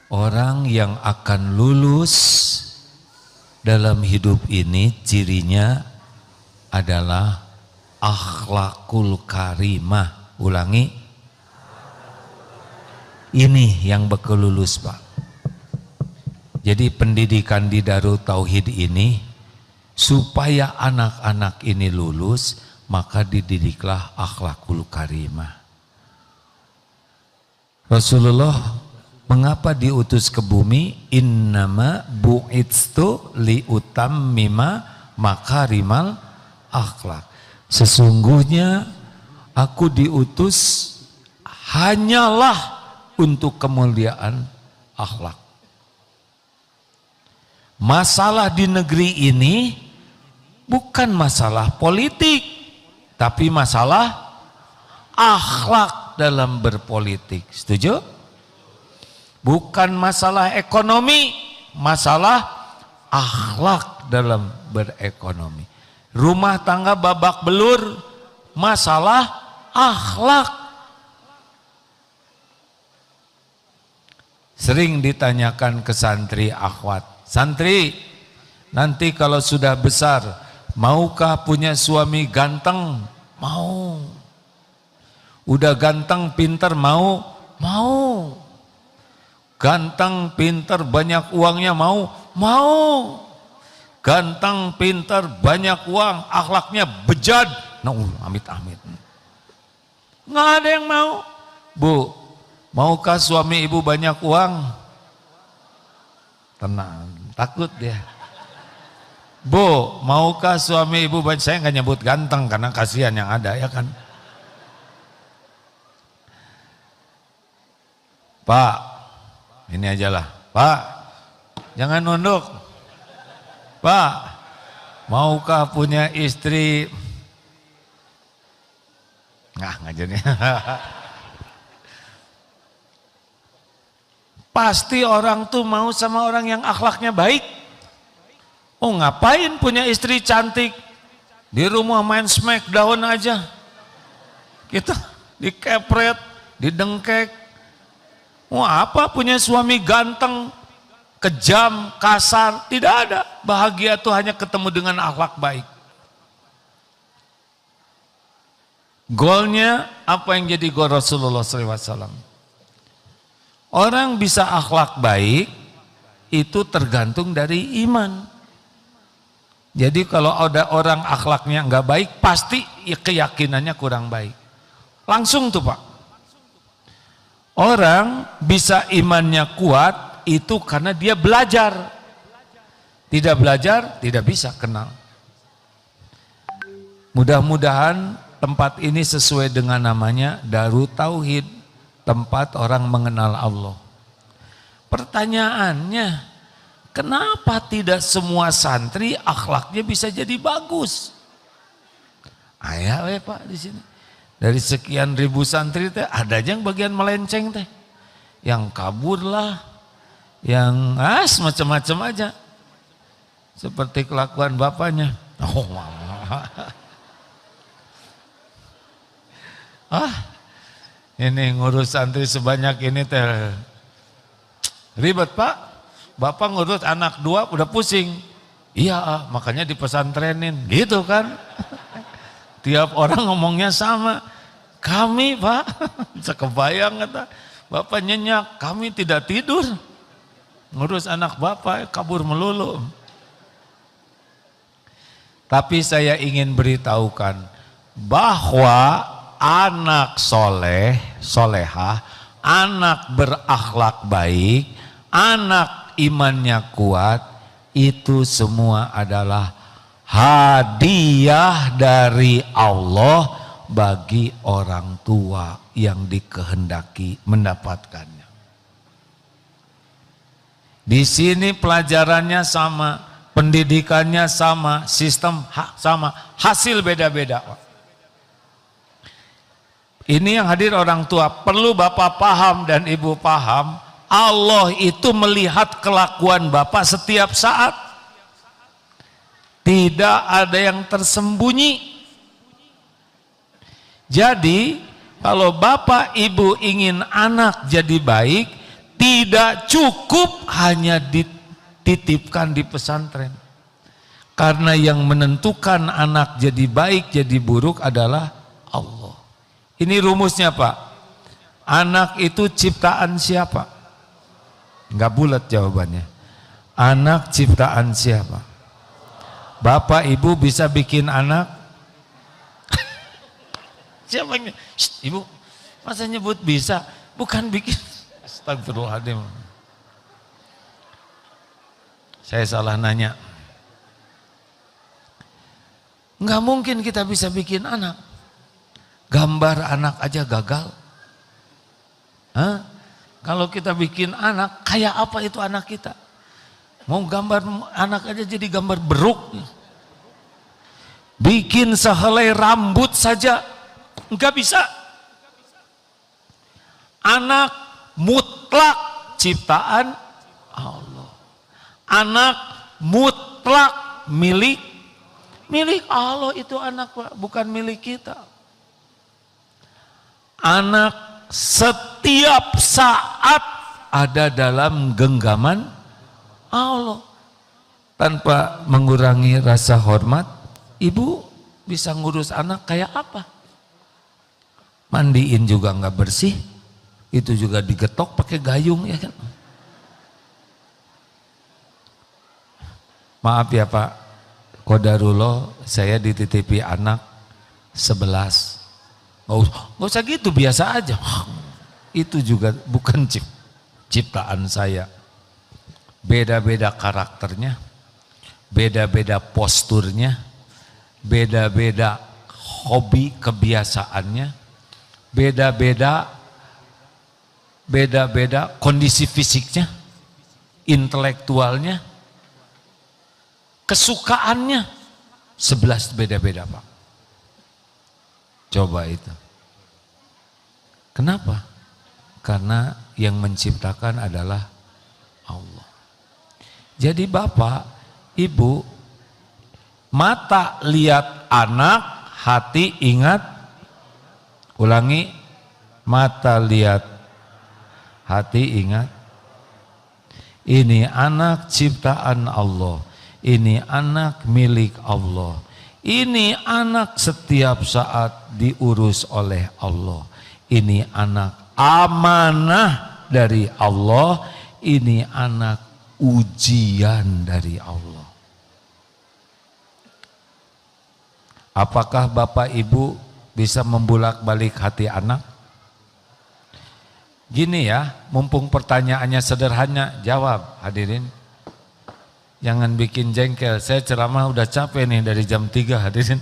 Orang yang akan lulus dalam hidup ini cirinya adalah akhlakul karimah. Ulangi. Ini yang bakal lulus, Pak. Jadi pendidikan di Darut Tauhid ini supaya anak-anak ini lulus, maka dididiklah akhlakul karimah. Rasulullah mengapa diutus ke bumi? Innama bu'itstu liutammima makarimal akhlak. Sesungguhnya aku diutus hanyalah untuk kemuliaan akhlak. Masalah di negeri ini bukan masalah politik, tapi masalah akhlak dalam berpolitik. Setuju? Bukan masalah ekonomi, masalah akhlak dalam berekonomi. Rumah tangga babak belur, masalah akhlak. Sering ditanyakan ke santri akhwat, santri nanti kalau sudah besar maukah punya suami ganteng? Mau. Udah ganteng pinter mau? Mau. Ganteng pinter banyak uangnya mau? Mau. Ganteng pinter banyak uang akhlaknya bejat, nah amit-amit. Nggak ada yang mau. Bu, maukah suami ibu banyak uang? Tenang, takut dia. Bu, maukah suami ibu banyak? Saya nggak nyebut ganteng karena kasihan yang ada, ya kan? Pak, ini aja lah. Pak, jangan nunduk. Pak, maukah punya istri? Nggak jadi. Pasti orang tuh mau sama orang yang akhlaknya baik. Oh, ngapain punya istri cantik? Di rumah main smackdown aja. Kita dikepret, didengkek. Wah, apa punya suami ganteng, kejam, kasar? Tidak ada. Bahagia tuh hanya ketemu dengan akhlak baik. Golnya apa yang jadi gol Rasulullah SAW? Orang bisa akhlak baik itu tergantung dari iman. Jadi kalau ada orang akhlaknya nggak baik, pasti keyakinannya kurang baik. Langsung tuh Pak. Orang bisa imannya kuat itu karena dia belajar. Tidak belajar, tidak bisa kenal. Mudah-mudahan tempat ini sesuai dengan namanya Darut Tauhid, tempat orang mengenal Allah. Pertanyaannya, kenapa tidak semua santri akhlaknya bisa jadi bagus? Ayo Pak di sini. Dari sekian ribu santri teh ada aja yang bagian melenceng teh. Yang kabur lah, yang macam-macam aja. Seperti kelakuan bapaknya. Oh, mama. Ini ngurus santri sebanyak ini teh ribet Pak. Bapak ngurus anak 2 udah pusing. Iya, makanya dipesantrenin gitu kan. Tiap orang ngomongnya sama. Kami Pak, bisa kebayang kata Bapak nyenyak, kami tidak tidur. Ngurus anak Bapak kabur melulu. Tapi saya ingin beritahukan bahwa anak soleh, solehah, anak berakhlak baik, anak imannya kuat, itu semua adalah hadiah dari Allah bagi orang tua yang dikehendaki mendapatkannya. Di sini pelajarannya sama, pendidikannya sama, sistem sama, hasil beda-beda. Ini yang hadir orang tua, perlu Bapak paham dan Ibu paham, Allah itu melihat kelakuan Bapak setiap saat. Tidak ada yang tersembunyi. Jadi kalau bapak ibu ingin anak jadi baik, tidak cukup hanya dititipkan di pesantren. Karena yang menentukan anak jadi baik jadi buruk adalah Allah. Ini rumusnya Pak. Anak itu ciptaan siapa? Enggak bulat jawabannya. Anak ciptaan siapa? Bapak ibu bisa bikin anak? Siapa yang? Ibu, masa nyebut bisa? Bukan bikin. Astagfirullahaladzim. Saya salah nanya. Enggak mungkin kita bisa bikin anak. Gambar anak aja gagal. Hah? Kalau kita bikin anak, kayak apa itu anak kita? Mau gambar anak aja jadi gambar beruk. Bikin sehelai rambut saja enggak bisa. Anak mutlak ciptaan Allah. Anak mutlak milik Allah itu anak Pak, bukan milik kita. Anak setiap saat ada dalam genggaman Allah. Tanpa mengurangi rasa hormat, ibu bisa ngurus anak kayak apa? Mandiin juga nggak bersih, itu juga digetok pakai gayung ya kan? Maaf ya Pak, qadarullah saya dititipi anak 11. Nggak usah gitu, biasa aja. Itu juga bukan ciptaan saya. Beda-beda karakternya, beda-beda posturnya, beda-beda hobi kebiasaannya, beda-beda kondisi fisiknya, intelektualnya, kesukaannya, 11 beda-beda Pak. Coba itu. Kenapa? Karena yang menciptakan adalah Allah. Jadi bapak, ibu, mata lihat anak, hati ingat. Ulangi, mata lihat, hati ingat. Ini anak ciptaan Allah. Ini anak milik Allah. Ini anak setiap saat diurus oleh Allah. Ini anak amanah dari Allah. Ini anak ujian dari Allah. Apakah Bapak Ibu bisa membulak-balik hati anak? Gini ya, mumpung pertanyaannya sederhana, jawab hadirin. Jangan bikin jengkel, saya ceramah udah capek nih dari jam 3 hadirin.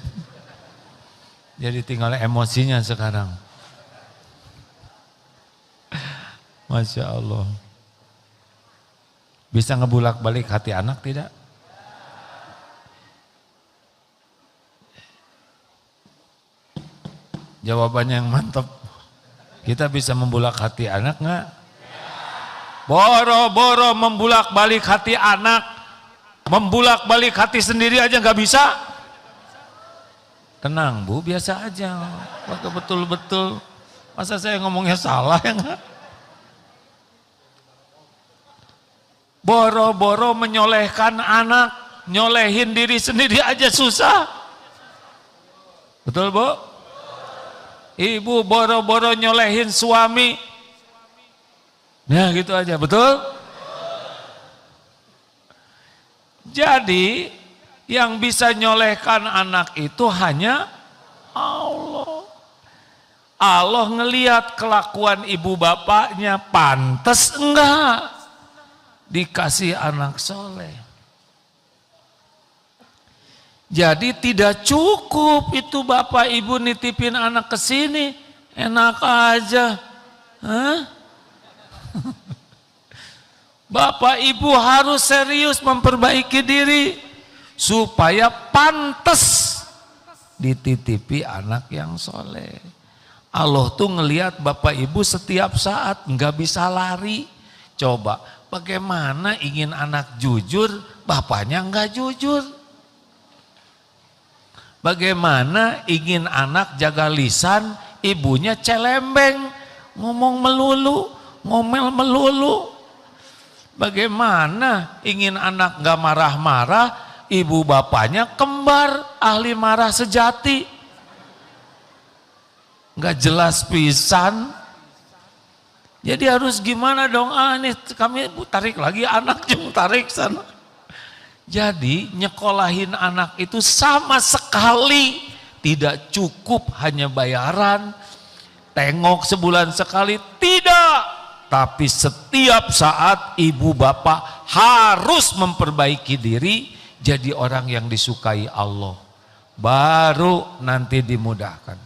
Jadi tinggal emosinya sekarang. Masya Allah. Bisa ngebulak-balik hati anak tidak? Jawabannya yang mantap. Kita bisa membulak hati anak enggak? Boro-boro membulak-balik hati anak, membulak-balik hati sendiri aja nggak bisa. Tenang Bu, biasa aja. Waktu betul-betul. Masa saya ngomongnya salah ya enggak? Boro-boro menyolehkan anak, nyolehin diri sendiri aja susah. Betul Bu? Ibu boro-boro nyolehin suami. Nah gitu aja, betul? Jadi yang bisa nyolehkan anak itu hanya Allah. Allah ngelihat kelakuan ibu bapaknya pantas enggak dikasih anak soleh. Jadi tidak cukup itu bapak ibu nitipin anak ke sini, enak aja. Hah? Bapak ibu harus serius memperbaiki diri supaya pantas dititipi anak yang soleh. Allah tuh ngelihat bapak ibu setiap saat nggak bisa lari. Coba bagaimana ingin anak jujur, bapaknya nggak jujur. Bagaimana ingin anak jaga lisan, ibunya celembeng, ngomong melulu, ngomel melulu. Bagaimana ingin anak gak marah-marah, ibu bapaknya kembar, ahli marah sejati. Gak jelas pisan. Jadi harus gimana dong, ini kami tarik lagi anak, jeng tarik sana. Jadi nyekolahin anak itu sama sekali tidak cukup hanya bayaran, tengok sebulan sekali, tidak. Tapi setiap saat ibu bapak harus memperbaiki diri jadi orang yang disukai Allah. Baru nanti dimudahkan.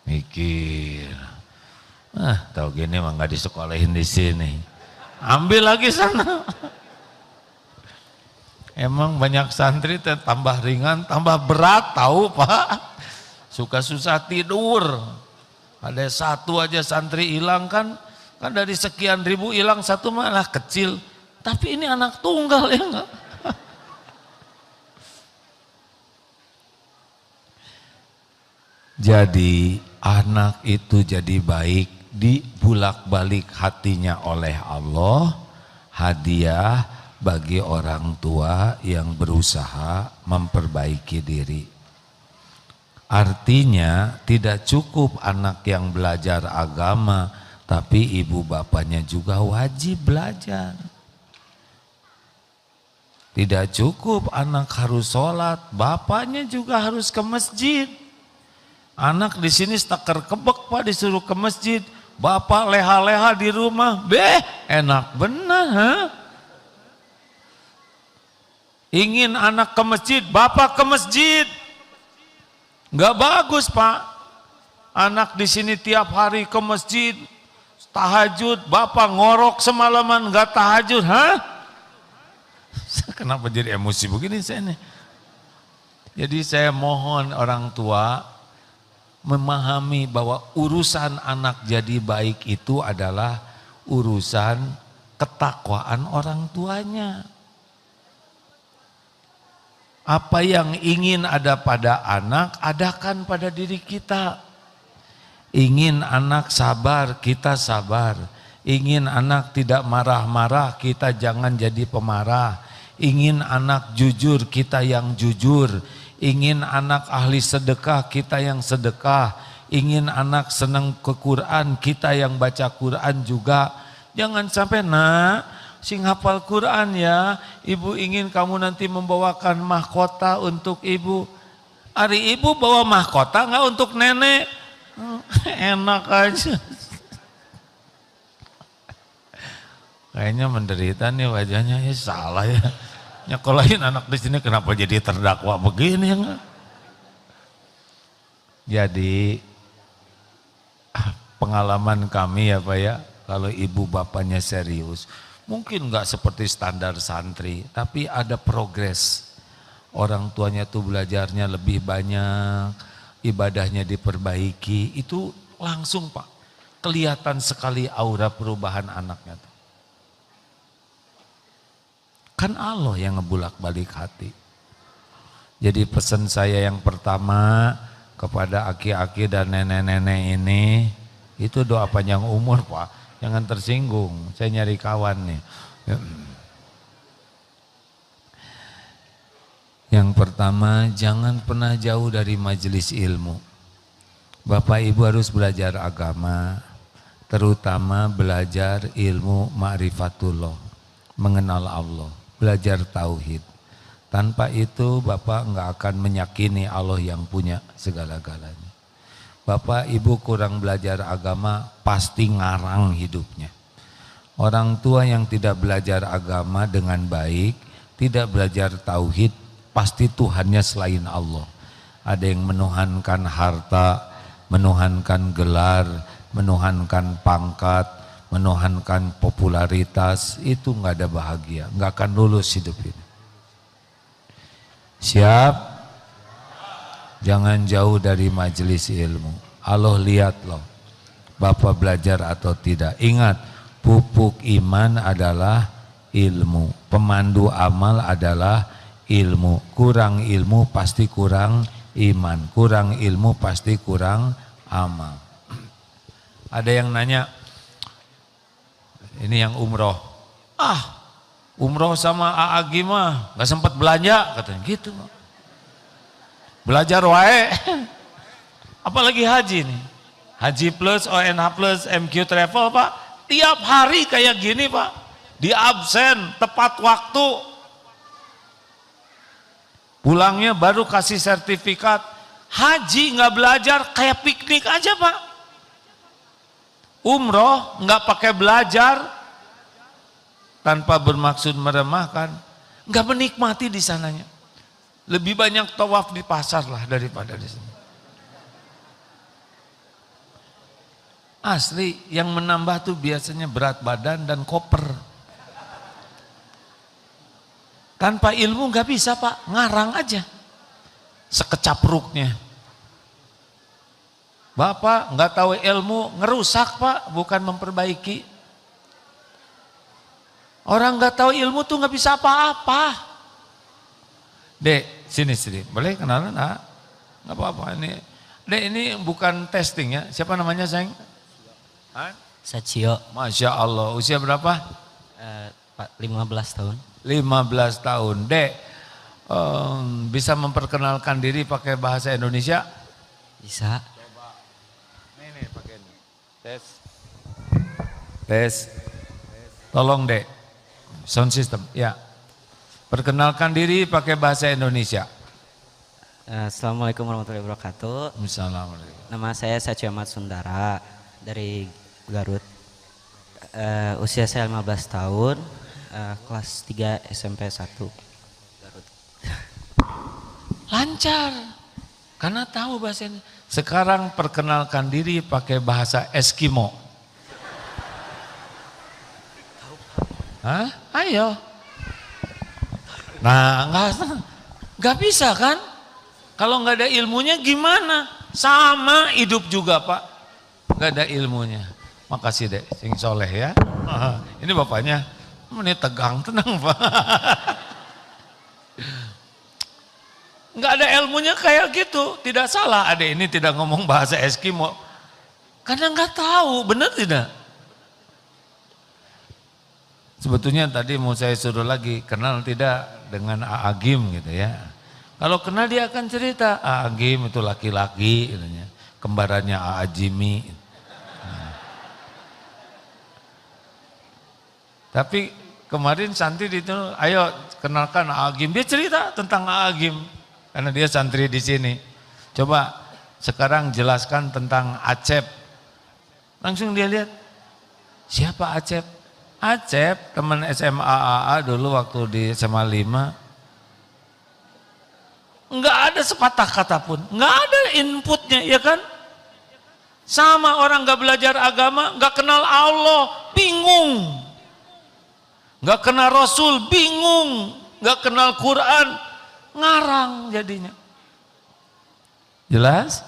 Mikir. Tahu gini mah nggak disekolahin di sini. Ambil lagi sana. Emang banyak santri tambah ringan, tambah berat tahu Pak. Suka susah tidur. Ada satu aja santri hilang kan dari sekian ribu hilang satu malah kecil. Tapi ini anak tunggal ya enggak? Jadi anak itu jadi baik dibulak-balik hatinya oleh Allah, hadiah bagi orang tua yang berusaha memperbaiki diri. Artinya tidak cukup anak yang belajar agama, tapi ibu bapaknya juga wajib belajar. Tidak cukup anak harus sholat, bapaknya juga harus ke masjid. Anak di sini stakar kebek Pak, disuruh ke masjid. Bapak leha-leha di rumah, enak benar, ha? Ingin anak ke masjid, bapak ke masjid. Enggak bagus Pak. Anak di sini tiap hari ke masjid, tahajud, bapak ngorok semalaman enggak tahajud, ha? Kenapa jadi emosi begini saya nih? Jadi saya mohon orang tua memahami bahwa urusan anak jadi baik itu adalah urusan ketakwaan orang tuanya. Apa yang ingin ada pada anak, adakan pada diri kita. Ingin anak sabar, kita sabar. Ingin anak tidak marah-marah, kita jangan jadi pemarah. Ingin anak jujur, kita yang jujur. Ingin anak ahli sedekah, kita yang sedekah. Ingin anak senang ke Quran, kita yang baca Quran juga. Jangan sampai sing hafal Quran ya, ibu ingin kamu nanti membawakan mahkota untuk ibu. Hari ibu bawa mahkota enggak untuk nenek? Enak aja. Kayaknya menderita nih wajahnya, ya salah ya. Nyekolahin anak di sini kenapa jadi terdakwa begini ya? Jadi pengalaman kami ya Pak ya, kalau ibu bapaknya serius, mungkin nggak seperti standar santri, tapi ada progres. Orang tuanya tuh belajarnya lebih banyak, ibadahnya diperbaiki, itu langsung Pak, kelihatan sekali aura perubahan anaknya tuh. Kan Allah yang ngebulak-balik hati. Jadi pesan saya yang pertama kepada aki-aki dan nenek-nenek ini, itu doa panjang umur Pak. Jangan tersinggung, saya nyari kawan nih. Yang pertama, jangan pernah jauh dari majelis ilmu. Bapak Ibu harus belajar agama, terutama belajar ilmu ma'rifatullah, mengenal Allah. Belajar tauhid. Tanpa itu Bapak enggak akan meyakini Allah yang punya segala-galanya. Bapak Ibu kurang belajar agama pasti ngarang hidupnya. Orang tua yang tidak belajar agama dengan baik, tidak belajar tauhid, pasti Tuhannya selain Allah. Ada yang menuhankan harta, menuhankan gelar, menuhankan pangkat, menuhankan popularitas, itu nggak ada bahagia, nggak akan lulus hidup ini. Siap? Jangan jauh dari majelis ilmu. Allah lihat loh, Bapak belajar atau tidak. Ingat, pupuk iman adalah ilmu. Pemandu amal adalah ilmu. Kurang ilmu pasti kurang iman. Kurang ilmu pasti kurang amal. Ada yang nanya, ini yang umroh. Umroh sama AA mah gak sempat belanja katanya gitu. Belajar wae. Apalagi haji nih. Haji plus, ONH plus, MQ Travel Pak. Tiap hari kayak gini Pak. Di absen, tepat waktu. Pulangnya baru kasih sertifikat. Haji nggak belajar kayak piknik aja Pak. Umroh nggak pakai belajar. Tanpa bermaksud meremahkan. Nggak menikmati di sananya. Lebih banyak tawaf di pasar lah daripada di sini. Asli yang menambah tuh biasanya berat badan dan koper. Tanpa ilmu nggak bisa Pak, ngarang aja. Sekecapruknya. Bapak nggak tahu ilmu, ngerusak Pak, bukan memperbaiki. Orang nggak tahu ilmu tuh nggak bisa apa-apa. Dek, sini, boleh kenalan? Nggak apa-apa ini. Dek, ini bukan testing ya. Siapa namanya sayang? Sacio. Masya Allah. Usia berapa? 15 tahun. 15 tahun. Dek, bisa memperkenalkan diri pakai bahasa Indonesia? Bisa. Coba. Nih pakai ini. Tes. Tolong Dek. Sound system, ya. Perkenalkan diri pakai bahasa Indonesia. Assalamualaikum warahmatullahi wabarakatuh. Assalamualaikum. Nama saya Sacio Ahmad Sundara dari Garut. Usia saya 15 tahun, kelas 3 SMP 1 Garut. Lancar, karena tahu bahasa ini. Sekarang perkenalkan diri pakai bahasa Eskimo. Hah? Ayo. Nah, nggak bisa kan? Kalau nggak ada ilmunya gimana? Sama hidup juga Pak, nggak ada ilmunya. Makasih Dek, sing soleh ya. Ini bapaknya, ini tegang, tenang Pak. Nggak ada ilmunya kayak gitu, tidak salah adek ini tidak ngomong bahasa Eskimo. Karena nggak tahu, benar tidak? Sebetulnya tadi mau saya suruh lagi, kenal tidak dengan A.A. Gim gitu ya. Kalau kenal dia akan cerita, A.A. Gim itu laki-laki, kembarannya A.A. Jimmy. Tapi kemarin santri itu, ayo kenalkan A.A. Gim. Dia cerita tentang A.A. Gim, karena dia santri di sini. Coba sekarang jelaskan tentang Acep. Langsung dia lihat, siapa Acep? Acep, teman SMA AA dulu waktu di SMA 5. Enggak ada sepatah kata pun, enggak ada inputnya, ya kan? Sama orang enggak belajar agama, enggak kenal Allah, bingung. Enggak kenal Rasul, bingung. Enggak kenal Quran, ngarang jadinya. Jelas?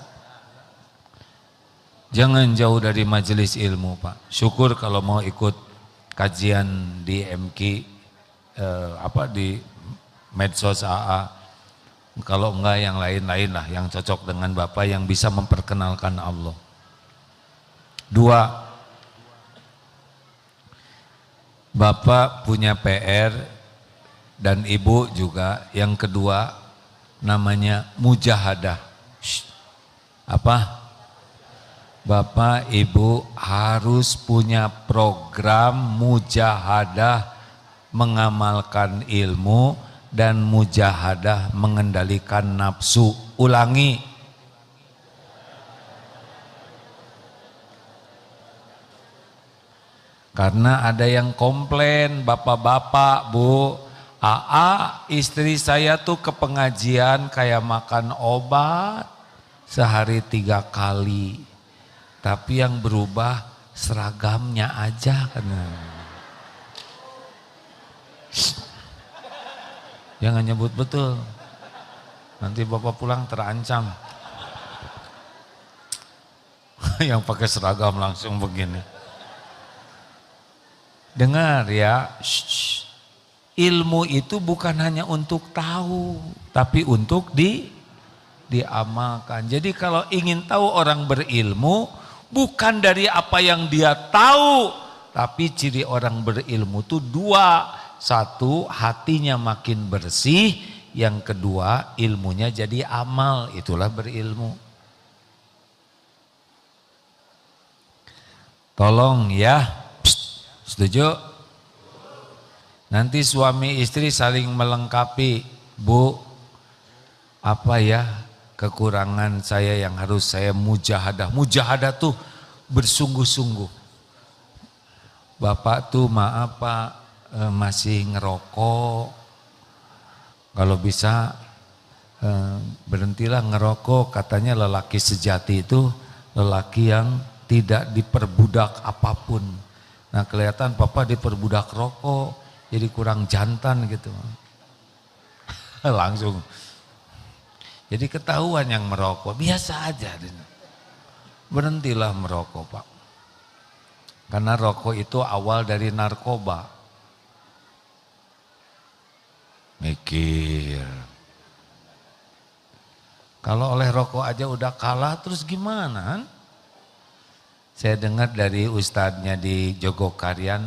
Jangan jauh dari majelis ilmu Pak. Syukur kalau mau ikut kajian di MQ, di medsos AA. Kalau enggak yang lain-lain lah yang cocok dengan Bapak yang bisa memperkenalkan Allah. 2, Bapak punya PR dan Ibu juga. Yang kedua namanya mujahadah. Apa? Bapak Ibu harus punya program mujahadah mengamalkan ilmu dan mujahadah mengendalikan nafsu. Ulangi. Karena ada yang komplain, bapak-bapak, Bu, AA istri saya tuh ke pengajian kayak makan obat sehari 3 kali. Tapi yang berubah seragamnya aja kan. Jangan nyebut betul. Nanti Bapak pulang terancam. Yang pakai seragam langsung begini. Dengar ya. Shh. ilmu itu bukan hanya untuk tahu, tapi untuk diamalkan. Jadi kalau ingin tahu orang berilmu, bukan dari apa yang dia tahu, tapi ciri orang berilmu itu dua. Satu, hatinya makin bersih. Yang kedua, ilmunya jadi amal. Itulah berilmu. Tolong ya, setuju? Nanti suami istri saling melengkapi. Bu, apa ya kekurangan saya yang harus saya mujahadah? Mujahadah tuh bersungguh-sungguh. Bapak tuh maaf Pak, masih ngerokok. Kalau bisa berhentilah ngerokok. Katanya lelaki sejati itu lelaki yang tidak diperbudak apapun. Nah kelihatan papa diperbudak rokok, jadi kurang jantan gitu. Langsung. Jadi ketahuan yang merokok, biasa aja. Berhentilah merokok Pak. Karena rokok itu awal dari narkoba. Mikir. Kalau oleh rokok aja udah kalah terus gimana? Saya dengar dari ustadznya di Jogokarian,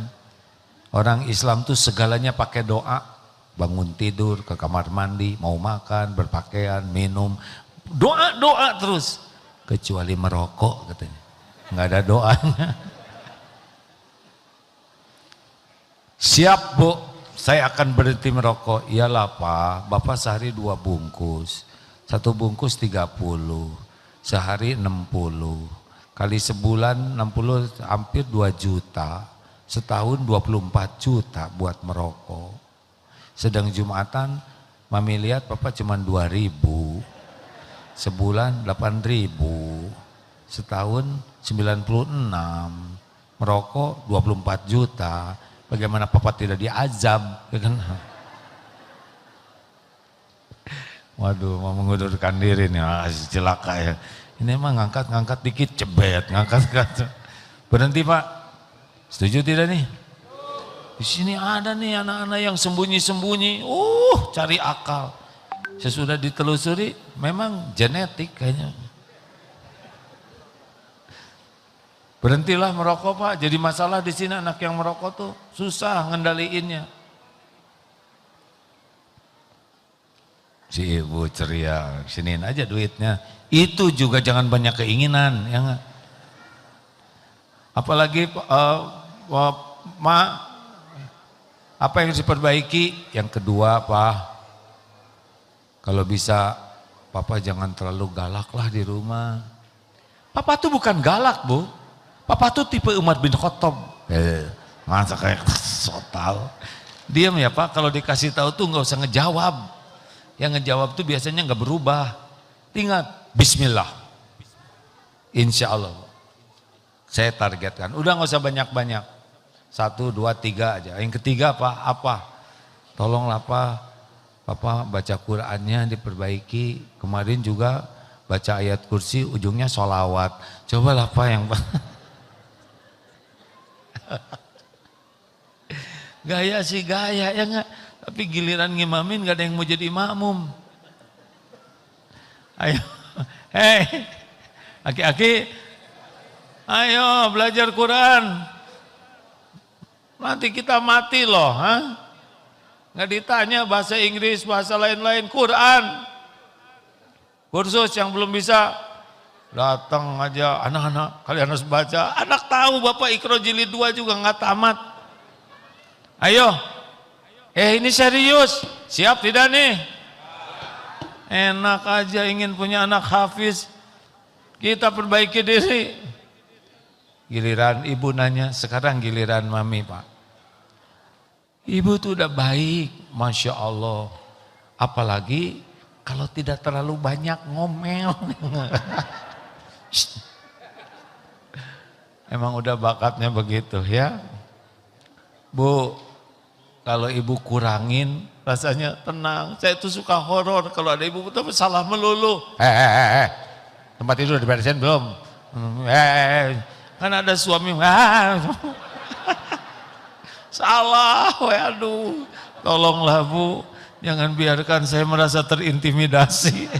orang Islam tuh segalanya pakai doa. Bangun tidur, ke kamar mandi, mau makan, berpakaian, minum. Doa terus. Kecuali merokok katanya. Nggak ada doanya. Siap Bu, saya akan berhenti merokok. Iyalah Pak, Bapak sehari 2 bungkus. 1 bungkus 30, sehari 60. Kali sebulan 60 hampir 2 juta, setahun 24 juta buat merokok. Sedang Jumatan, Mami lihat Papa cuma 2.000, sebulan 8.000, setahun 96, merokok 24 juta. Bagaimana Papa tidak diazab? Waduh, mau mengundurkan diri nih, celaka ya. Ini emang ngangkat dikit cebet, ngangkat. Berhenti Pak. Setuju tidak nih? Di sini ada nih anak-anak yang sembunyi-sembunyi. Cari akal. Sesudah ditelusuri, memang genetik kayaknya. Berhentilah merokok Pak. Jadi masalah di sini anak yang merokok tuh susah ngendaliinnya. Si ibu ceria, siniin aja duitnya. Itu juga jangan banyak keinginan, ya enggak? Apalagi apa yang harus diperbaiki? Yang kedua Pak, kalau bisa Papa jangan terlalu galak lah di rumah. Papa tuh bukan galak Bu, Papa tuh tipe Umar bin Khattab. Masa kayak sotal. Diam ya Pak, kalau dikasih tahu tuh nggak usah ngejawab. Yang ngejawab tuh biasanya nggak berubah. Ingat, bismillah. Insya Allah. Saya targetkan. Udah nggak usah banyak-banyak. 1, 2, 3 aja. Yang ketiga apa? Tolonglah Pak. Papa baca Qur'annya diperbaiki. Kemarin juga baca ayat kursi ujungnya sholawat. Cobalah Pak yang gaya sih gaya ya enggak. Tapi giliran ngimamin gak ada yang mau jadi makmum. Ayo, hei, aki-aki, ayo belajar Quran. Nanti kita mati loh, nggak ditanya bahasa Inggris, bahasa lain-lain, Quran. Kursus yang belum bisa, datang aja, anak-anak, kalian harus baca. Anak tahu Bapak Iqra jilid 2 juga nggak tamat. Ayo. Ini serius, siap tidak nih? Enak aja ingin punya anak hafiz, kita perbaiki diri. Giliran ibu nanya, sekarang giliran mami Pak. Ibu tuh udah baik, Masya Allah. Apalagi kalau tidak terlalu banyak ngomel. Emang udah bakatnya begitu ya. Bu, kalau ibu kurangin rasanya tenang. Saya tuh suka horor kalau ada ibu tapi salah melulu. Tempat tidur diberesin belum? Kan ada suami. Salah, aduh. Tolonglah Bu, jangan biarkan saya merasa terintimidasi.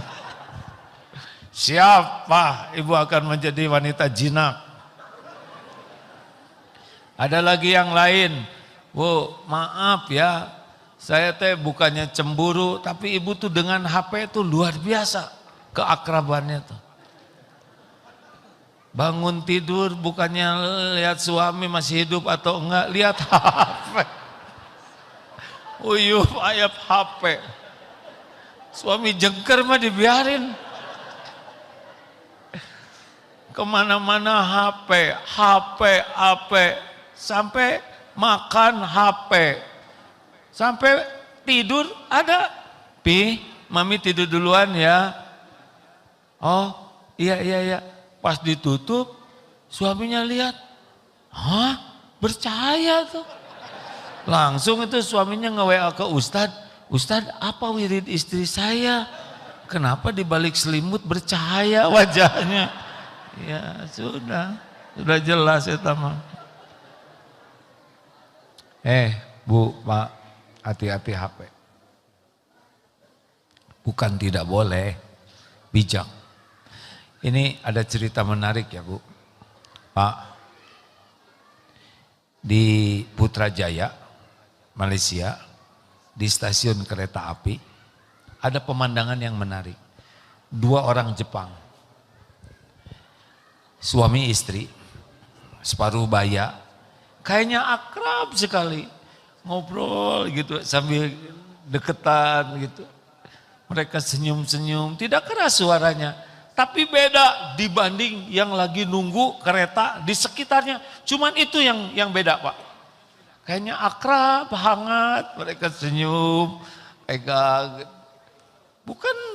Siapa ibu akan menjadi wanita jinak. Ada lagi yang lain, Bu, maaf ya, saya teh bukannya cemburu, tapi ibu tuh dengan HP itu luar biasa keakrabannya tuh. Bangun tidur bukannya lihat suami masih hidup atau enggak, lihat HP. Uyup ayap HP. Suami jengker mah dibiarin. Kemana-mana HP, HP, HP. Sampai makan HP. Sampai tidur ada. Pi, mami tidur duluan ya. Oh, iya. Pas ditutup, suaminya lihat. Hah? Bercahaya tuh. Langsung itu suaminya nge-WA ke Ustadz. Ustadz, apa wirid istri saya? Kenapa di balik selimut bercahaya wajahnya? Ya sudah jelas ya teman. Bu, Pak, hati-hati HP. Bukan tidak boleh, bijak. Ini ada cerita menarik ya Bu. Pak, di Putrajaya, Malaysia, di stasiun kereta api, ada pemandangan yang menarik. 2 orang Jepang, suami istri, separuh baya, kayaknya akrab sekali, ngobrol gitu sambil deketan gitu. Mereka senyum-senyum, tidak keras suaranya, tapi beda dibanding yang lagi nunggu kereta di sekitarnya. Cuman itu yang beda Pak. Kayaknya akrab, hangat, mereka senyum, pegang.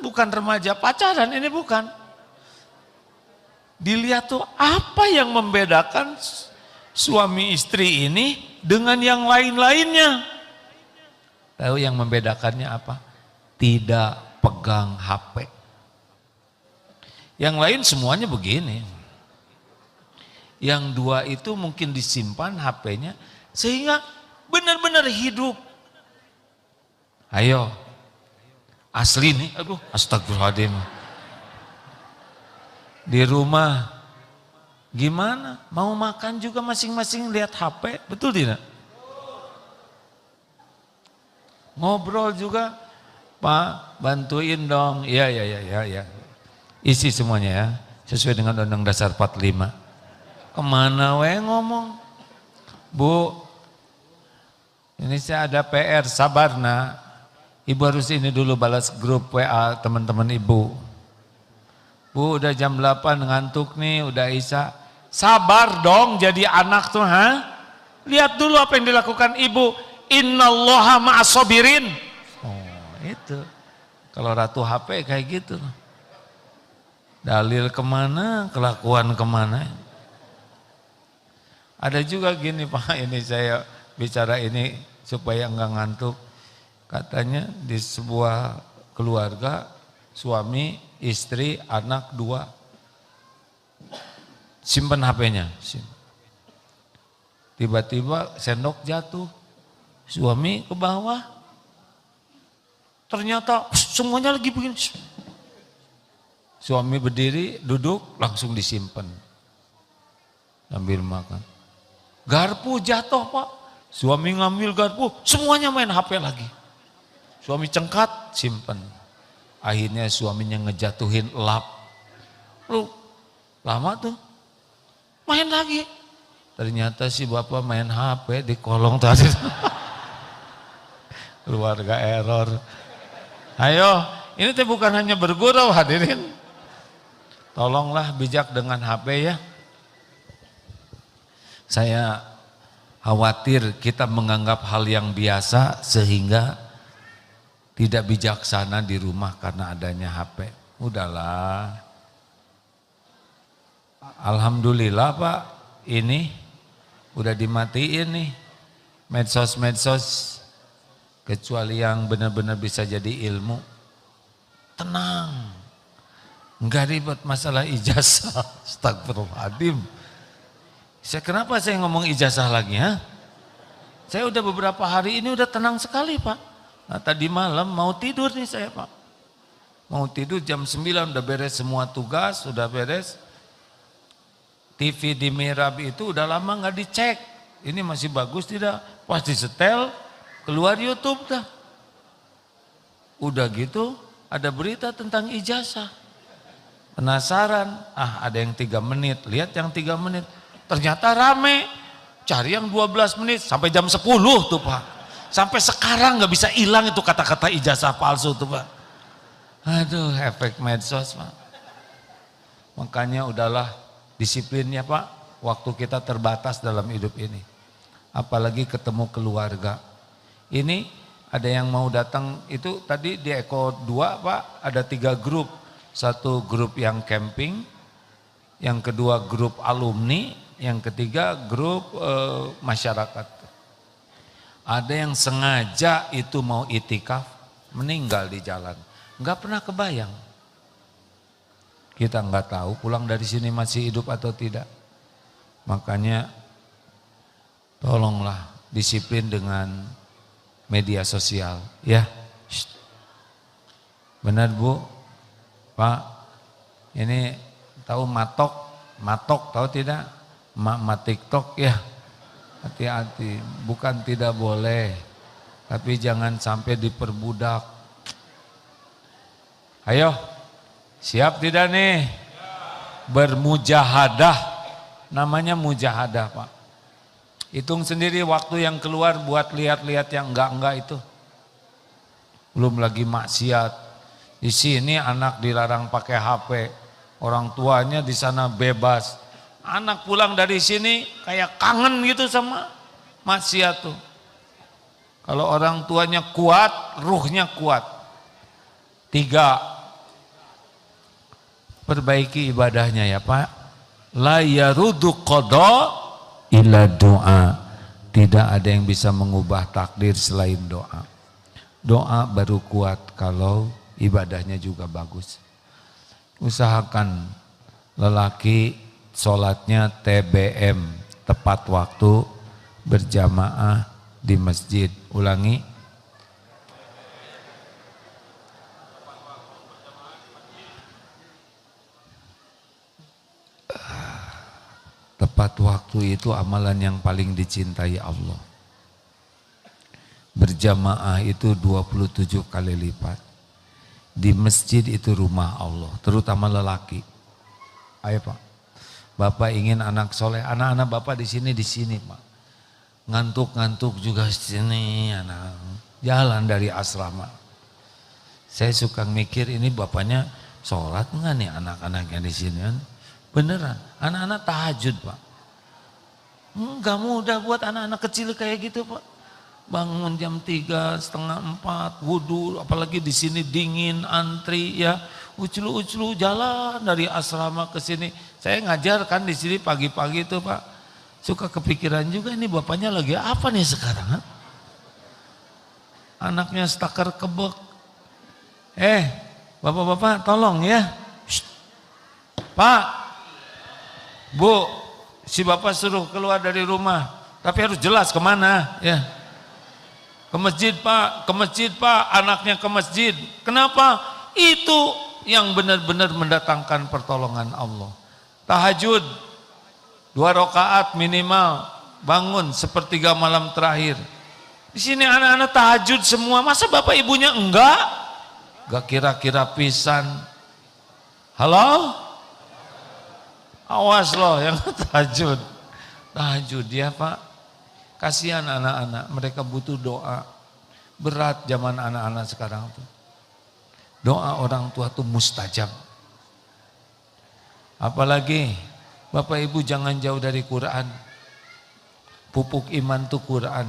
Bukan remaja pacaran, ini bukan. Dilihat tuh apa yang membedakan suami istri ini dengan yang lain-lainnya. Tahu yang membedakannya apa? Tidak pegang HP. Yang lain semuanya begini. Yang 2 itu mungkin disimpan HP-nya sehingga benar-benar hidup. Ayo, asli nih, aduh astagfirullahaladzim. Di rumah gimana? Mau makan juga masing-masing lihat HP, betul tidak? Ngobrol juga, Pak bantuin dong, ya. Isi semuanya ya, sesuai dengan Undang-Undang Dasar 45. Kemana we ngomong? Bu, ini saya ada PR, sabar nak. Ibu harus ini dulu balas grup WA teman-teman ibu. Bu udah jam 8 ngantuk nih, udah Isya. Sabar dong jadi anak tuh, ha? Lihat dulu apa yang dilakukan ibu. Innallaha ma'asobirin. Oh itu, kalau ratu HP kayak gitu. Dalil kemana, kelakuan kemana. Ada juga gini Pak, ini saya bicara ini supaya enggak ngantuk. Katanya di sebuah keluarga, suami, istri, anak 2. Simpen HP-nya. Tiba-tiba sendok jatuh. Suami ke bawah. Ternyata semuanya lagi begini. Suami berdiri, duduk, langsung disimpan. Sambil makan. Garpu jatuh Pak. Suami ngambil garpu, semuanya main HP lagi. Suami cengkat, simpan. Akhirnya suaminya ngejatuhin lap. Lu lama tuh, main lagi. Ternyata si bapak main HP di kolong tadi. Keluarga error. Ayo, ini tuh bukan hanya bergurau hadirin. Tolonglah bijak dengan HP ya. Saya khawatir kita menganggap hal yang biasa sehingga tidak bijaksana di rumah karena adanya HP. Udahlah. Alhamdulillah Pak, ini udah dimatiin nih medsos-medsos, kecuali yang benar-benar bisa jadi ilmu. Tenang. Enggak ribet masalah ijazah. Astagfirullahaladzim. Kenapa saya ngomong ijazah lagi ya? Saya udah beberapa hari ini udah tenang sekali Pak. Nah tadi malam mau tidur nih saya Pak. Mau tidur jam 9 udah beres semua tugas, udah beres. TV di mihrab itu udah lama nggak dicek. Ini masih bagus tidak? Pas disetel, keluar YouTube dah. Udah gitu ada berita tentang ijazah. Penasaran, ada yang 3 menit, lihat yang 3 menit. Ternyata rame. Cari yang 12 menit sampai jam 10 tuh Pak. Sampai sekarang nggak bisa hilang itu kata-kata ijazah palsu tuh Pak. Aduh, efek medsos Pak. Makanya udahlah disiplinnya Pak. Waktu kita terbatas dalam hidup ini. Apalagi ketemu keluarga. Ini ada yang mau datang itu tadi di Eko 2 Pak, ada 3 grup. Satu grup yang camping, yang kedua grup alumni, yang ketiga grup masyarakat. Ada yang sengaja itu mau itikaf, meninggal di jalan. Enggak pernah kebayang. Kita enggak tahu pulang dari sini masih hidup atau tidak. Makanya tolonglah disiplin dengan media sosial. Ya, benar Bu, Pak, ini tahu matok tahu tidak? Mak TikTok ya, hati-hati, bukan tidak boleh, tapi jangan sampai diperbudak. Ayo, siap tidak nih? Bermujahadah, namanya mujahadah Pak. Hitung sendiri waktu yang keluar buat lihat-lihat yang enggak itu. Belum lagi maksiat. Di sini anak dilarang pakai HP, orang tuanya di sana bebas. Anak pulang dari sini kayak kangen gitu sama maksiat tuh. Kalau orang tuanya kuat, ruhnya kuat. 3, perbaiki ibadahnya ya Pak. La yarudu qada illa doa. Tidak ada yang bisa mengubah takdir selain doa. Doa baru kuat kalau ibadahnya juga bagus. Usahakan lelaki sholatnya TBM, tepat waktu, berjamaah di masjid. Ulangi. Tepat waktu itu amalan yang paling dicintai Allah. Berjamaah itu 27 kali lipat. Di masjid itu rumah Allah, terutama lelaki. Ayo Pak. Bapak ingin anak soleh, anak-anak Bapak di sini Pak. Ngantuk-ngantuk juga di sini, anak. Jalan dari asrama. Saya suka mikir ini bapaknya sholat enggak nih anak-anaknya di sini kan? Beneran, anak-anak tahajud Pak. Enggak mudah buat anak-anak kecil kayak gitu Pak. Bangun jam 3, setengah 4, wudhu, apalagi di sini dingin, antri ya. Uclu-uclu jalan dari asrama ke sini. Saya ngajar kan di sini pagi-pagi itu Pak. Suka kepikiran juga ini bapaknya lagi apa nih sekarang? Anaknya stakar kebek. Bapak-bapak tolong ya. Shh. Pak, Bu, si bapak suruh keluar dari rumah. Tapi harus jelas kemana ya. Ke masjid Pak, anaknya ke masjid. Kenapa? Itu yang benar-benar mendatangkan pertolongan Allah. Tahajud 2 rakaat minimal, bangun sepertiga malam terakhir. Di sini anak-anak tahajud semua, masa bapak ibunya enggak? Enggak kira-kira pisan. Halo? Awas loh yang tahajud. Tahajud ya Pak. Kasihan anak-anak, mereka butuh doa. Berat zaman anak-anak sekarang tuh. Doa orang tua tuh mustajab. Apalagi Bapak Ibu jangan jauh dari Quran. Pupuk iman tuh Quran.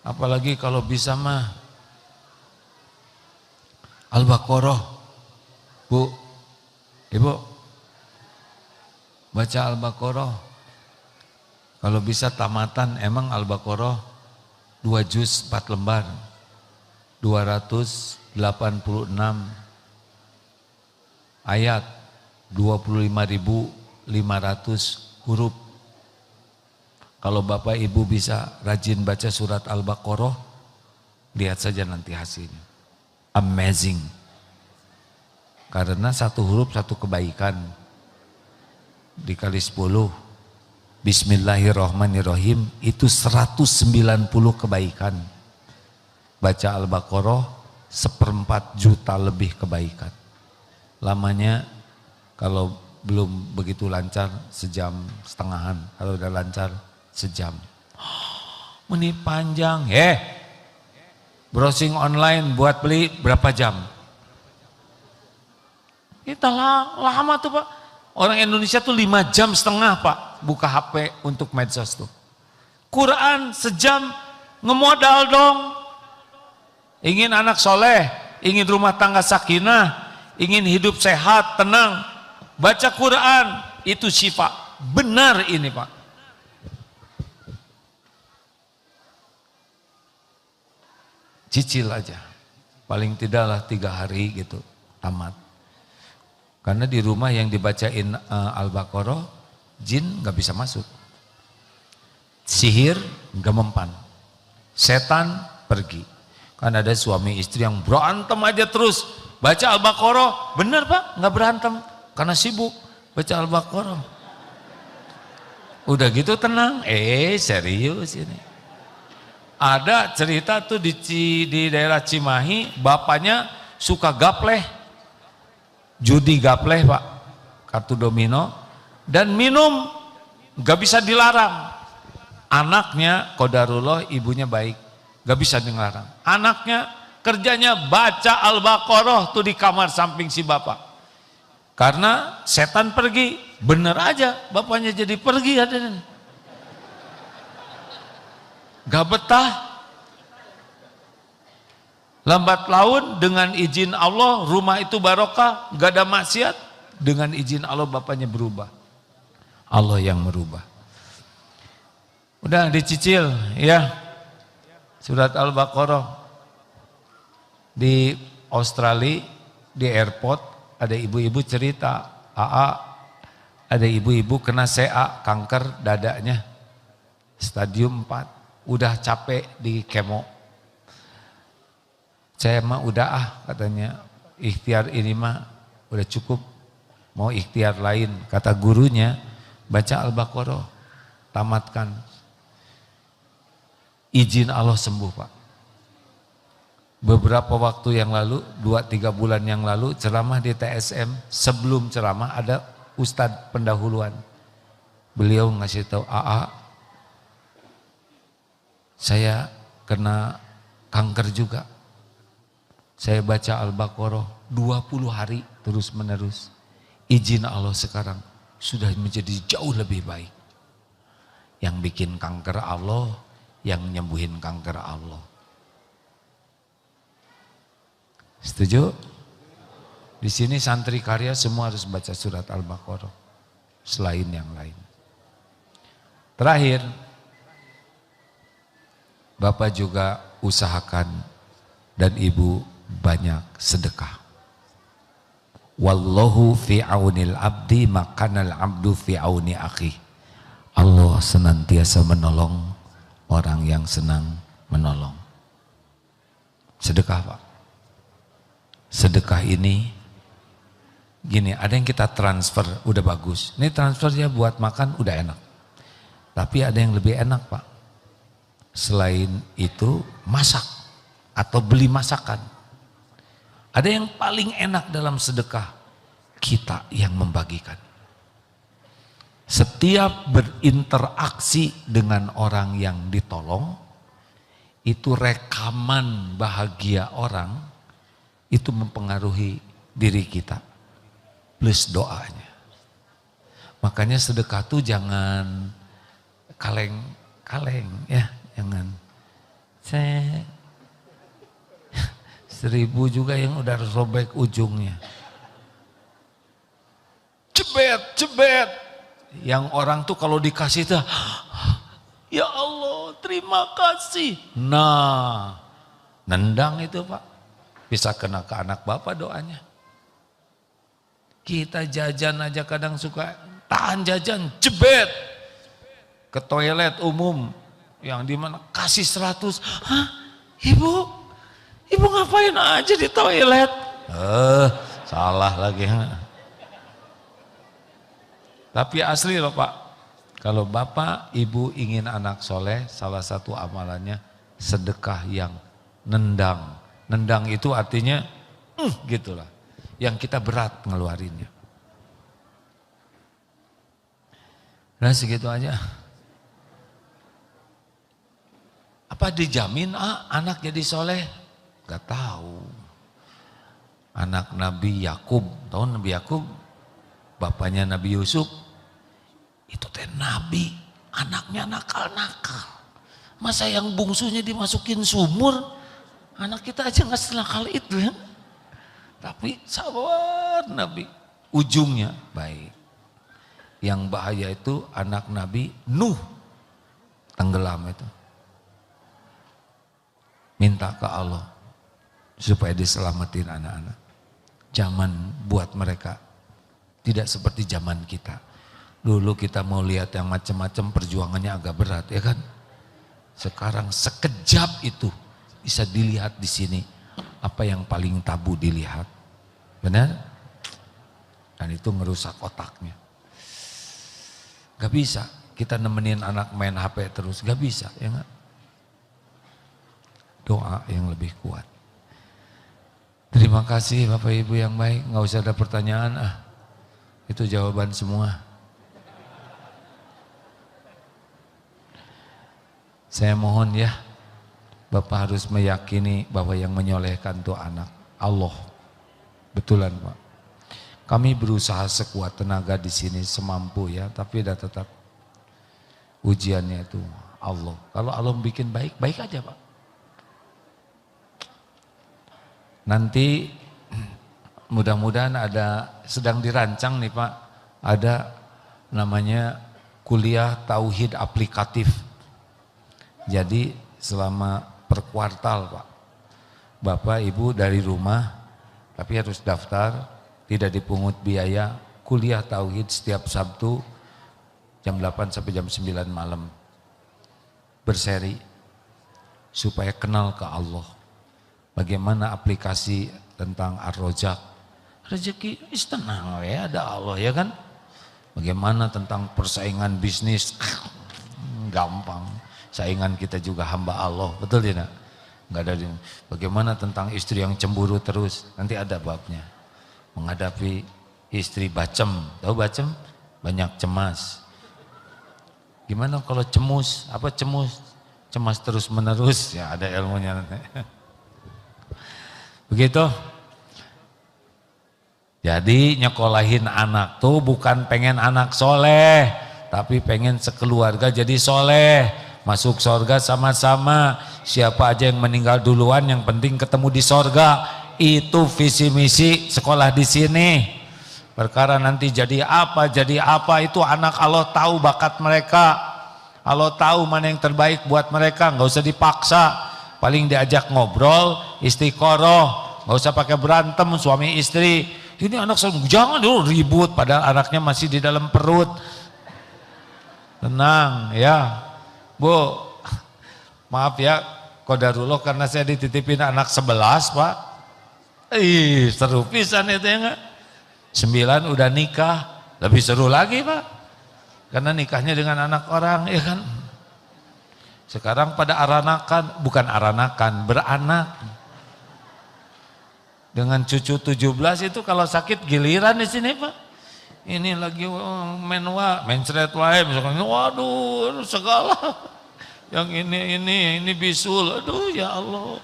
Apalagi kalau bisa mah Al-Baqarah. Bu, Ibu baca Al-Baqarah. Kalau bisa tamatan, emang Al-Baqarah 2 juz 4 lembar. 286 ayat, 25.500 huruf. Kalau Bapak Ibu bisa rajin baca surat Al-Baqarah, lihat saja nanti hasilnya. Amazing. Karena satu huruf satu kebaikan. Dikali 10. Bismillahirrahmanirrahim itu 190 kebaikan. Baca Al-Baqarah 1/4 juta lebih kebaikan. Lamanya kalau belum begitu lancar 1,5 jam. Kalau udah lancar 1 jam. Menit panjang. Browsing online buat beli berapa jam? Kita lama tuh Pak. Orang Indonesia tuh 5,5 jam Pak buka HP untuk medsos tuh. Quran 1 jam ngemodal dong. Ingin anak soleh, ingin rumah tangga sakinah, ingin hidup sehat, tenang. Baca Quran itu syifa. Benar ini Pak. Cicil aja. Paling tidaklah 3 hari gitu tamat. Karena di rumah yang dibacain Al-Baqarah, jin gak bisa masuk. Sihir gak mempan. Setan pergi. Kan ada suami istri yang berantem aja terus. Baca Al-Baqarah, benar Pak, gak berantem. Karena sibuk baca Al-Baqarah. Udah gitu tenang, serius ini. Ada cerita tuh di daerah Cimahi, bapaknya suka gapleh, judi gapleh Pak, kartu domino, dan minum gak bisa dilarang. Anaknya qadarullah ibunya baik, gak bisa dilarang. Anaknya kerjanya baca Al-Baqarah tuh di kamar samping si bapak. Karena setan pergi, bener aja bapaknya jadi pergi ada. Gak betah. Lambat laun dengan izin Allah rumah itu barokah, gak ada maksiat. Dengan izin Allah bapaknya berubah. Allah yang merubah. Udah dicicil ya. Surat Al-Baqarah. Di Australia di airport ada ibu-ibu cerita, ada ibu-ibu kena CA, kanker dadanya. Stadium 4. Udah capek di kemo. Saya mah udah katanya, ikhtiar ini mah udah cukup, mau ikhtiar lain. Kata gurunya, baca Al-Baqarah, tamatkan. Izin Allah sembuh Pak. Beberapa waktu yang lalu, 2-3 bulan yang lalu, ceramah di TSM, sebelum ceramah ada ustadz pendahuluan. Beliau ngasih tahu, saya kena kanker juga. Saya baca Al-Baqarah 20 hari terus menerus. Izin Allah sekarang sudah menjadi jauh lebih baik. Yang bikin kanker Allah, yang nyembuhin kanker Allah. Setuju? Di sini santri karya semua harus baca surat Al-Baqarah. Selain yang lain. Terakhir, Bapak juga usahakan dan Ibu banyak sedekah. Wallahu fi aunil abdi makanal abdu fi auni akhi. Allah senantiasa menolong orang yang senang menolong. Sedekah Pak. Sedekah ini gini, ada yang kita transfer udah bagus. Ini transfernya buat makan udah enak. Tapi ada yang lebih enak Pak. Selain itu masak atau beli masakan. Ada yang paling enak dalam sedekah, kita yang membagikan. Setiap berinteraksi dengan orang yang ditolong, itu rekaman bahagia orang, itu mempengaruhi diri kita. Plus doanya. Makanya sedekah tuh jangan kaleng-kaleng ya. Jangan, saya 1.000 juga yang udah robek ujungnya. Cebet. Yang orang tuh kalau dikasih tuh, ya Allah terima kasih. Nah, nendang itu Pak. Bisa kena ke anak Bapak doanya. Kita jajan aja kadang suka tahan jajan, jebet. ke toilet umum yang di mana kasih 100. Hah? Ibu ngapain aja di toilet? Salah lagi. Tapi asli loh Pak, kalau Bapak Ibu ingin anak soleh, salah satu amalannya sedekah yang nendang. Nendang itu artinya gitulah, yang kita berat ngeluarinnya. Nah segitu aja. Apa dijamin anak jadi soleh? Gak tahu. Anak Nabi Yakub, tahu Nabi Yakub? Bapaknya Nabi Yusuf, itu teh Nabi, anaknya nakal-nakal. Masa yang bungsunya dimasukin sumur, anak kita aja gak senakal itu ya. Tapi sabar Nabi, ujungnya baik. Yang bahaya itu anak Nabi Nuh, tenggelam itu. Minta ke Allah supaya diselamatin anak-anak. Zaman buat mereka tidak seperti zaman kita. Dulu kita mau lihat yang macam-macam, perjuangannya agak berat ya kan. Sekarang sekejap itu bisa dilihat di sini apa yang paling tabu dilihat. Benar? Dan itu ngerusak otaknya. Gak bisa kita nemenin anak main HP terus, gak bisa ya gak? Doa yang lebih kuat. Terima kasih Bapak Ibu yang baik, gak usah ada pertanyaan itu jawaban semua. Saya mohon ya, Bapak harus meyakini bahwa yang menyolehkan itu anak Allah. Betulan Pak. Kami berusaha sekuat tenaga di sini semampu ya, tapi udah tetap ujiannya itu Allah. Kalau Allah bikin baik, baik aja Pak. Nanti mudah-mudahan ada, sedang dirancang nih Pak, ada namanya kuliah tauhid aplikatif. Jadi selama per kuartal Pak, Bapak Ibu dari rumah, tapi harus daftar, tidak dipungut biaya, kuliah tauhid setiap Sabtu jam 8 sampai jam 9 malam. Berseri supaya kenal ke Allah. Bagaimana aplikasi tentang Ar-Rojak. Rezeki tenang ya, ada Allah ya kan. Bagaimana tentang persaingan bisnis, gampang. Saingan kita juga hamba Allah, betul tidak? Enggak ada. Bagaimana tentang istri yang cemburu terus, nanti ada babnya. Menghadapi istri bacem, tahu bacem? Banyak cemas. Gimana kalau cemus? Apa cemus? Cemas terus menerus, ya ada ilmunya nanti. Begitu. Jadi nyekolahin anak tuh bukan pengen anak soleh, tapi pengen sekeluarga jadi soleh, masuk sorga sama-sama. Siapa aja yang meninggal duluan, yang penting ketemu di sorga. Itu visi misi sekolah di sini. Perkara nanti jadi apa itu anak Allah tahu bakat mereka. Allah tahu mana yang terbaik buat mereka, nggak usah dipaksa. Paling diajak ngobrol, istiqoroh, nggak usah pakai berantem suami istri. Ini anak saya jangan dulu ribut, padahal anaknya masih di dalam perut. Tenang ya, Bu. Maaf ya, qadarullah karena saya dititipin anak 11 Pak. Seru pisan itu ya enggak? 9 udah nikah, lebih seru lagi Pak. Karena nikahnya dengan anak orang ya kan. Sekarang pada aranakan, bukan aranakan, beranak. Dengan cucu 17 itu kalau sakit giliran di sini Pak. Ini lagi mencret wae misalkan, waduh segala. Yang ini bisul, aduh ya Allah.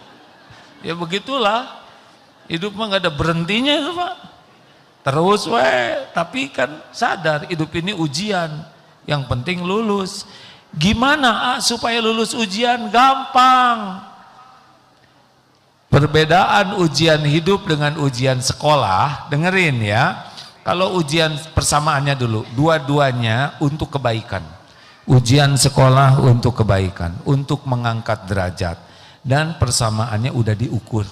Ya begitulah. Hidup mah gak ada berhentinya itu Pak. Terus tapi kan sadar hidup ini ujian. Yang penting lulus. Gimana supaya lulus ujian? Gampang. Perbedaan ujian hidup dengan ujian sekolah, dengerin ya. Kalau ujian persamaannya dulu, dua-duanya untuk kebaikan. Ujian sekolah untuk kebaikan, untuk mengangkat derajat. Dan persamaannya udah diukur.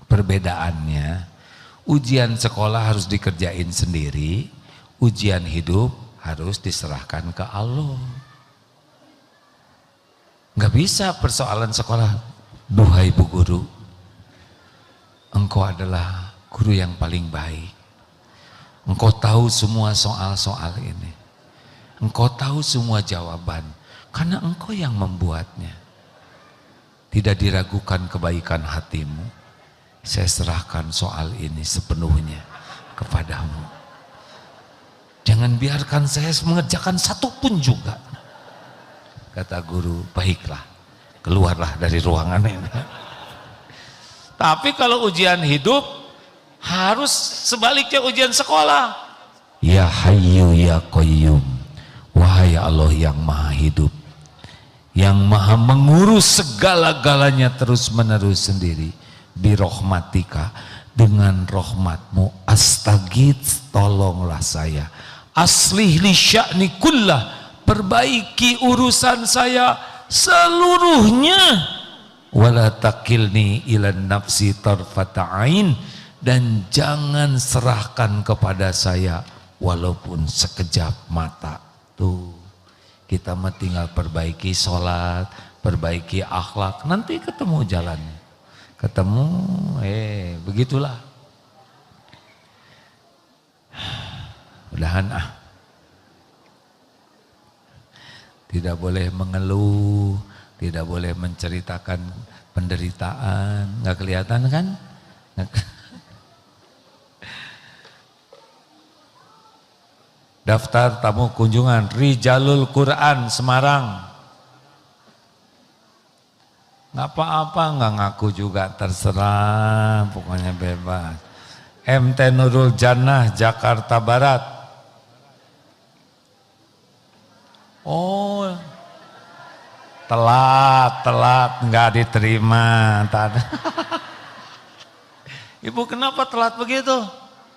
Perbedaannya, ujian sekolah harus dikerjain sendiri, ujian hidup harus diserahkan ke Allah. Nggak bisa persoalan sekolah. Duhai Bu Guru, engkau adalah guru yang paling baik. Engkau tahu semua soal-soal ini. Engkau tahu semua jawaban. Karena engkau yang membuatnya. Tidak diragukan kebaikan hatimu. Saya serahkan soal ini sepenuhnya kepadamu. Jangan biarkan saya mengerjakan satu pun juga. Kata guru, baiklah, keluarlah dari ruangan ini. Tapi kalau ujian hidup, harus sebaliknya ujian sekolah. Ya Hayyu ya Qayyum, wahai Allah yang maha hidup, yang maha mengurus segala-galanya terus menerus sendiri. Birohmatika, dengan rahmatmu, astagits, tolonglah saya. Aslih li sya'ni kullah, perbaiki urusan saya seluruhnya. Wala takilni ilan nafsi tarfata ain, dan jangan serahkan kepada saya walaupun sekejap mata. Tuh, kita mah tinggal perbaiki sholat, perbaiki akhlak, nanti ketemu jalannya. Ketemu, begitulah. Udahan Tidak boleh mengeluh, tidak boleh menceritakan penderitaan, nggak kelihatan kan? Daftar tamu kunjungan Rijalul Quran Semarang. Nggak apa-apa, nggak ngaku juga, terserah, pokoknya bebas. MT Nurul Jannah Jakarta Barat. Oh, telat nggak diterima. Ibu kenapa telat begitu?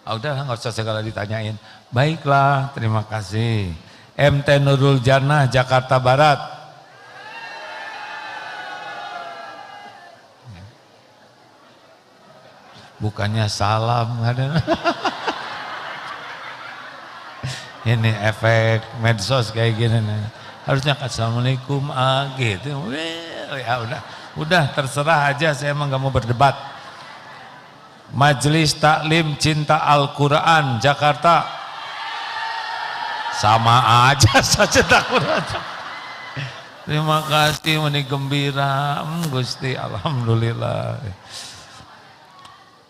Udah nggak usah segala ditanyain. Baiklah, terima kasih. MT Nurul Jannah Jakarta Barat. Bukannya salam, ada. Ini efek medsos kayak gini nih. Harusnya assalamualaikum gitu. Ya udah terserah aja, saya emang gak mau berdebat. Majelis Taklim Cinta Al-Quran Jakarta. Sama aja saja Al-Quran. Terima kasih, ini gembira, Gusti, alhamdulillah.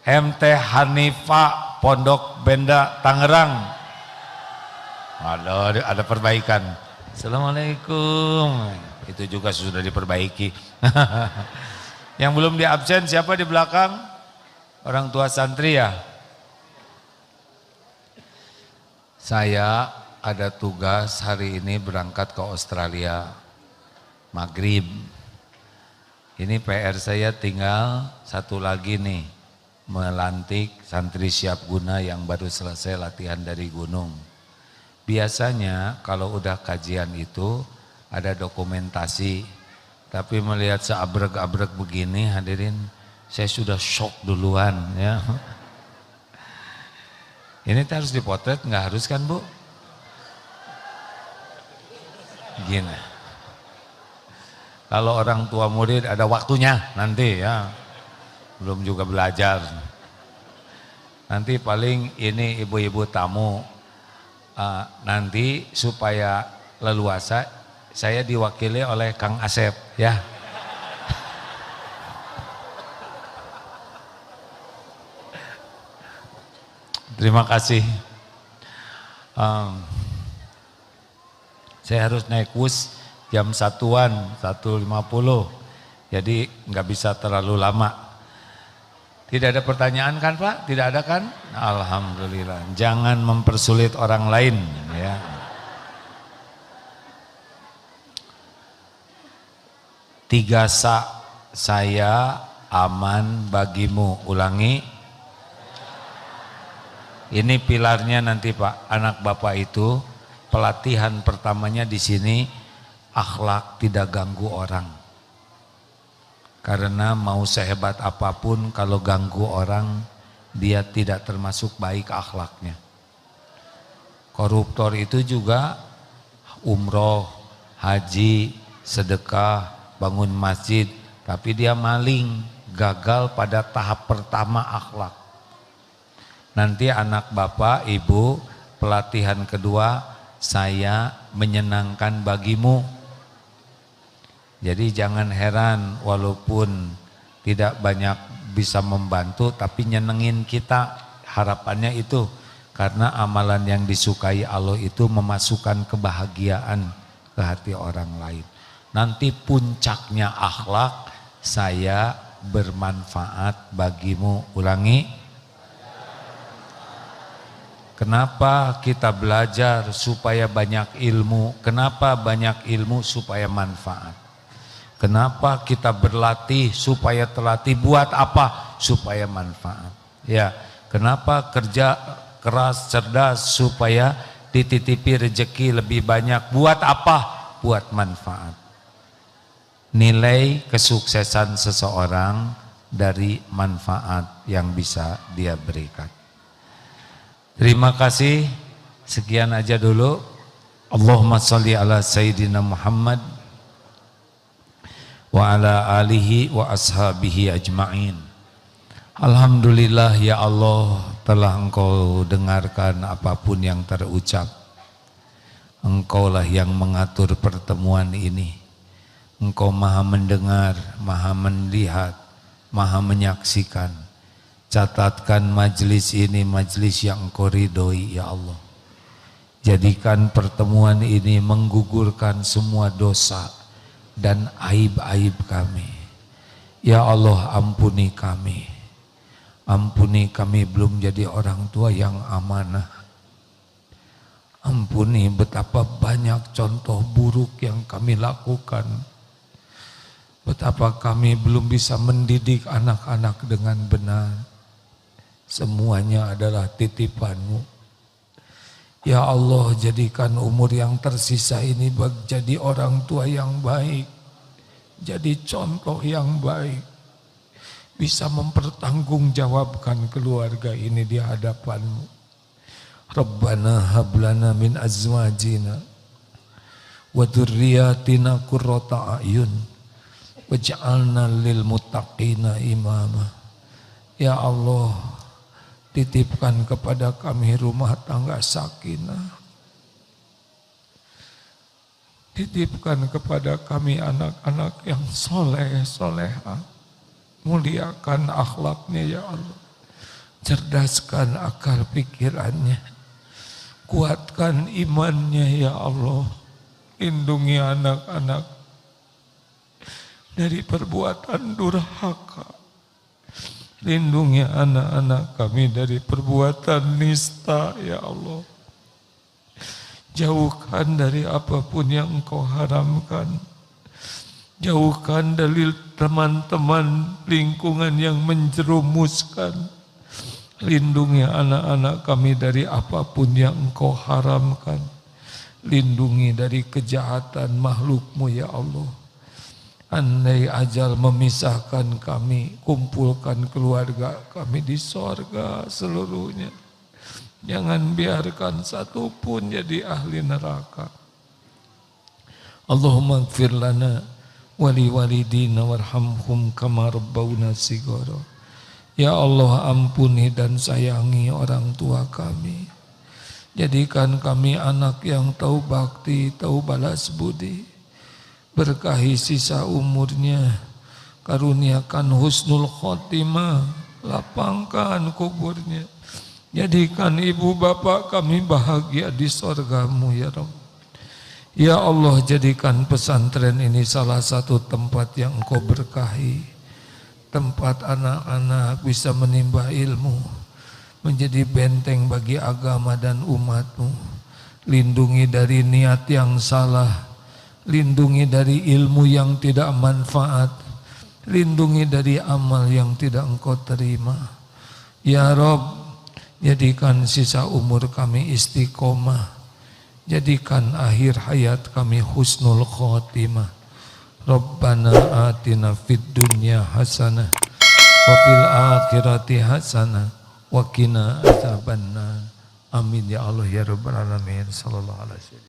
MT Hanifah Pondok Benda Tangerang. Ada perbaikan. Assalamualaikum. Itu juga sudah diperbaiki. Yang belum di absen siapa di belakang? Orang tua santri ya. Saya ada tugas hari ini berangkat ke Australia maghrib. Ini PR saya tinggal satu lagi nih, melantik santri siap guna yang baru selesai latihan dari gunung. Biasanya kalau udah kajian itu ada dokumentasi, tapi melihat seabrek-abrek begini hadirin, saya sudah shock duluan ya. Ini harus dipotret, nggak harus kan Bu? Gini. Kalau orang tua murid ada waktunya nanti ya. Belum juga belajar. Nanti paling ini ibu-ibu tamu, nanti supaya leluasa saya diwakili oleh Kang Asep ya. Terima kasih. Saya harus naik bus jam 1:50, jadi nggak bisa terlalu lama. Tidak ada pertanyaan kan Pak? Tidak ada kan? Alhamdulillah. Jangan mempersulit orang lain ya. Tiga saya aman bagimu. Ulangi. Ini pilarnya nanti Pak. Anak Bapak itu pelatihan pertamanya di sini, akhlak tidak ganggu orang. Karena mau sehebat apapun kalau ganggu orang, dia tidak termasuk baik akhlaknya. Koruptor itu juga umroh, haji, sedekah, bangun masjid, tapi dia maling, gagal pada tahap pertama akhlak. Nanti anak bapak, ibu, pelatihan kedua, saya menyenangkan bagimu. Jadi jangan heran walaupun tidak banyak bisa membantu, tapi nyenengin kita, harapannya itu. Karena amalan yang disukai Allah itu memasukkan kebahagiaan ke hati orang lain. Nanti puncaknya akhlak, saya bermanfaat bagimu. Ulangi. Kenapa kita belajar supaya banyak ilmu? Kenapa banyak ilmu? Supaya manfaat. Kenapa kita berlatih supaya terlatih? Buat apa? Supaya manfaat. Ya, kenapa kerja keras, cerdas supaya dititipi rezeki lebih banyak? Buat apa? Buat manfaat. Nilai kesuksesan seseorang dari manfaat yang bisa dia berikan. Terima kasih. Sekian aja dulu. Allahumma sholli ala Sayyidina Muhammad wa ala alihi wa ashabihi ajma'in. Alhamdulillah ya Allah, telah Engkau dengarkan apapun yang terucap. Engkaulah yang mengatur pertemuan ini. Engkau maha mendengar, maha melihat, maha menyaksikan. Catatkan majlis ini majlis yang Engkau ridhoi ya Allah. Jadikan pertemuan ini menggugurkan semua dosa dan aib-aib kami. Ya Allah, ampuni kami. Ampuni kami belum jadi orang tua yang amanah. Ampuni betapa banyak contoh buruk yang kami lakukan. Betapa kami belum bisa mendidik anak-anak dengan benar. Semuanya adalah titipan-Mu. Ya Allah, jadikan umur yang tersisa ini jadi orang tua yang baik. Jadi contoh yang baik. Bisa mempertanggungjawabkan keluarga ini di hadapan-Mu. Rabbana hablana min azwajina wa dzurriyyatina qurrata a'yun waj'alna lil muttaqina imama. Ya Allah, titipkan kepada kami rumah tangga sakinah. Titipkan kepada kami anak-anak yang soleh, solehah. Muliakan akhlaknya ya Allah. Cerdaskan akal pikirannya. Kuatkan imannya ya Allah. Lindungi anak-anak dari perbuatan durhaka. Lindungi anak-anak kami dari perbuatan nista ya Allah. Jauhkan dari apapun yang Engkau haramkan. Jauhkan dari teman-teman lingkungan yang menjerumuskan. Lindungi anak-anak kami dari apapun yang Engkau haramkan. Lindungi dari kejahatan makhluk-Mu ya Allah. Andai ajal memisahkan kami, kumpulkan keluarga kami di sorga seluruhnya. Jangan biarkan satu pun jadi ahli neraka. Allahumma ighfir lana wali walidina warhamhum kama rabbawna shighara. Ya Allah, ampuni dan sayangi orang tua kami. Jadikan kami anak yang tahu bakti, tahu balas budi. Berkahi sisa umurnya. Karuniakan husnul khotimah. Lapangkan kuburnya. Jadikan ibu bapak kami bahagia di sorgamu ya Rabb. Ya Allah, jadikan pesantren ini salah satu tempat yang Engkau berkahi. Tempat anak-anak bisa menimba ilmu. Menjadi benteng bagi agama dan umat-Mu. Lindungi dari niat yang salah. Lindungi dari ilmu yang tidak manfaat. Lindungi dari amal yang tidak Engkau terima. Ya Rabb, jadikan sisa umur kami istiqomah. Jadikan akhir hayat kami husnul khotimah. Rabbana atina fid dunya hasanah wa fil akhirati hasanah wa qina adzabannar. Amin ya Allah ya rabbal alamin. Sallallahu alaihi wasallam.